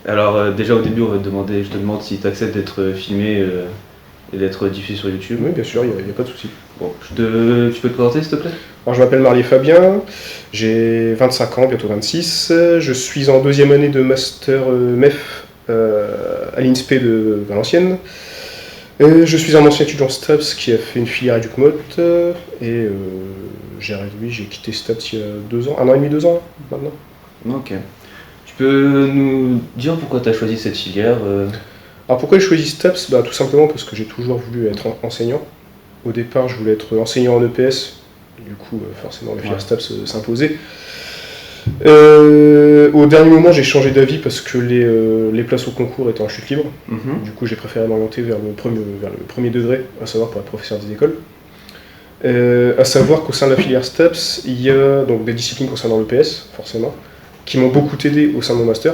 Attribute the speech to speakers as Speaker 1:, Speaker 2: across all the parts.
Speaker 1: Alors déjà au début je te demande si tu acceptes d'être filmé et d'être diffusé sur YouTube.
Speaker 2: Oui bien sûr, il n'y a pas de souci.
Speaker 1: Bon, tu peux te présenter s'il te plaît?
Speaker 2: Alors je m'appelle Marlier Fabien, j'ai 25 ans, bientôt 26, je suis en deuxième année de master MEF à l'INSPE de Valenciennes. Je suis un ancien étudiant STAPS qui a fait une filière EducMot et j'ai quitté STAPS il y a 2 ans, 1 an et demi, 2 ans maintenant.
Speaker 1: Ok. Tu peux nous dire pourquoi tu as choisi cette filière
Speaker 2: Alors pourquoi j'ai choisi STAPS? Tout simplement parce que j'ai toujours voulu être enseignant. Au départ je voulais être enseignant en EPS, du coup forcément la filière STAPS s'imposait. Au dernier moment j'ai changé d'avis parce que les places au concours étaient en chute libre. Du coup j'ai préféré m'orienter vers le premier degré, à savoir pour être professeur des écoles. À savoir qu'au sein de la filière STAPS, il y a donc des disciplines concernant l'EPS, forcément, qui m'ont beaucoup aidé au sein de mon master,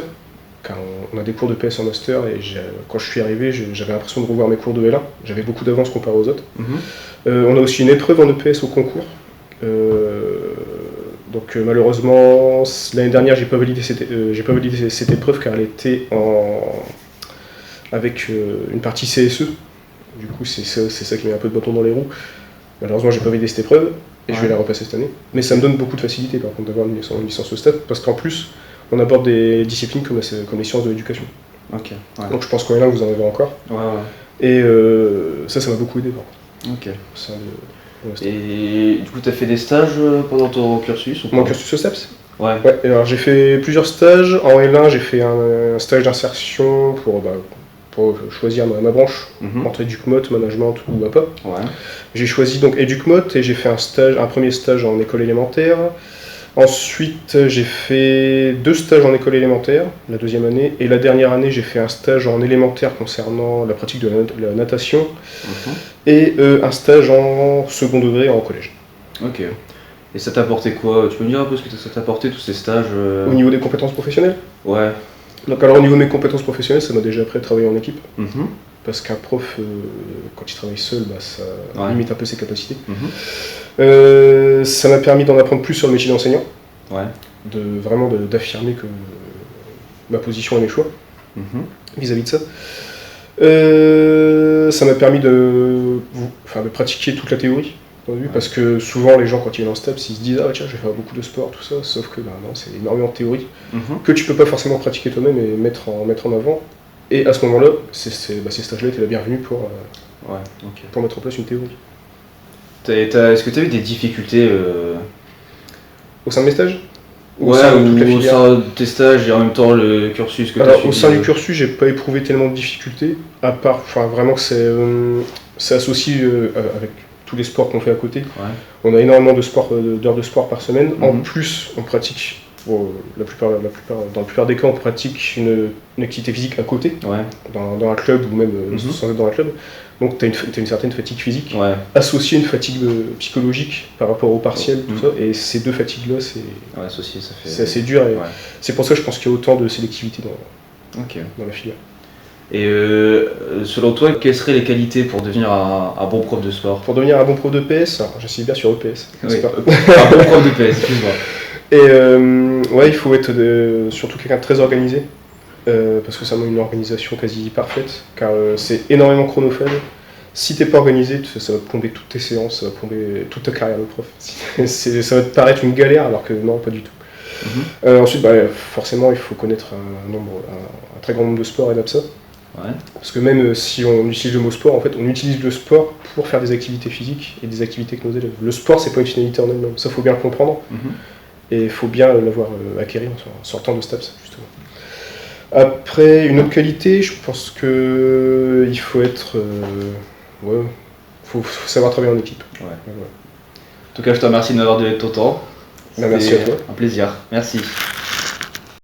Speaker 2: car on a des cours de PS en master, et quand je suis arrivé, j'avais l'impression de revoir mes cours de L1, j'avais beaucoup d'avance comparé aux autres. On a aussi une épreuve en EPS au concours, donc malheureusement, l'année dernière, j'ai pas validé cette épreuve, car elle était avec une partie CSE, du coup c'est ça qui met un peu de bâton dans les roues. Malheureusement, j'ai pas validé cette épreuve, et je vais la repasser cette année. Mais ça me donne beaucoup de facilité par contre d'avoir une licence au STAPS, parce qu'en plus, on aborde des disciplines comme les sciences de l'éducation.
Speaker 1: Okay, ouais.
Speaker 2: Donc je pense qu'en L1 vous en avez encore. Et ça m'a beaucoup aidé par contre.
Speaker 1: Ok. Et du coup, tu as fait des stages pendant ton cursus ou pas?
Speaker 2: Mon cursus au STAPS?
Speaker 1: Ouais.
Speaker 2: Alors j'ai fait plusieurs stages. En L1, j'ai fait un stage d'insertion pour choisir ma branche, entre EducMot, management ou APA.
Speaker 1: Ouais.
Speaker 2: J'ai choisi donc EducMot et j'ai fait un premier stage en école élémentaire. Ensuite, j'ai fait 2 stages en école élémentaire, la deuxième année, et la dernière année, j'ai fait un stage en élémentaire concernant la pratique de la natation, et un stage en second degré en collège.
Speaker 1: Ok. Et ça t'a apporté quoi? Tu peux me dire un peu ce que ça t'a apporté tous ces stages
Speaker 2: Au niveau des compétences professionnelles?
Speaker 1: Ouais.
Speaker 2: Donc alors au niveau de mes compétences professionnelles, ça m'a déjà appris à travailler en équipe. Parce qu'un prof, quand il travaille seul, ça limite un peu ses capacités. Ça m'a permis d'en apprendre plus sur le métier d'enseignant. Vraiment d'affirmer ma position et mes choix vis-à-vis de ça. Ça m'a permis de pratiquer toute la théorie. Parce que souvent les gens quand ils viennent en STAPS ils se disent tiens je vais faire beaucoup de sport, tout ça, sauf que non, c'est énormément de théorie que tu peux pas forcément pratiquer toi-même et mettre en avant. Et à ce moment-là, ces stages-là étaient la bienvenue pour mettre en place une théorie.
Speaker 1: Est-ce que tu as eu des difficultés
Speaker 2: au sein de mes stages?
Speaker 1: Ou au sein de tes stages et en même temps le cursus que tu as suivi?
Speaker 2: Au sein du cursus, j'ai pas éprouvé tellement de difficultés, à part vraiment que c'est associé avec tous les sports qu'on fait à côté. On a énormément d'heures de sport par semaine. En plus, on pratique, dans la plupart des cas, on pratique une activité physique à côté, dans un club ou même sans être dans un club. Donc tu as une certaine fatigue physique, associée à une fatigue psychologique par rapport au partiel, tout ça. Et ces deux fatigues-là, c'est assez dur. Et c'est pour ça que je pense qu'il y a autant de sélectivité dans la filière.
Speaker 1: Et selon toi, quelles seraient les qualités pour devenir un bon prof de sport?
Speaker 2: Pour devenir un bon prof de PS, j'insiste bien sur EPS.
Speaker 1: Un bon prof de PS, excuse-moi.
Speaker 2: Et il faut être surtout quelqu'un de très organisé, parce que ça demande une organisation quasi parfaite, car c'est énormément chronophage. Si t'es pas organisé, ça va te plomber toutes tes séances, ça va plomber toute ta carrière de prof. Ça va te paraître une galère, alors que non, pas du tout. Ensuite, forcément, il faut connaître un très grand nombre de sports et d'APSA. Parce que même si on utilise le mot sport, en fait, on utilise le sport pour faire des activités physiques et des activités avec nos élèves. Le sport, c'est pas une finalité en elle-même, ça faut bien le comprendre. Et il faut bien l'avoir acquéri en sortant de STAPS, justement. Après, une autre qualité, je pense que il faut être... faut savoir travailler en équipe.
Speaker 1: En tout cas, je te remercie de m'avoir donné ton temps.
Speaker 2: Merci à toi.
Speaker 1: Un plaisir. Merci.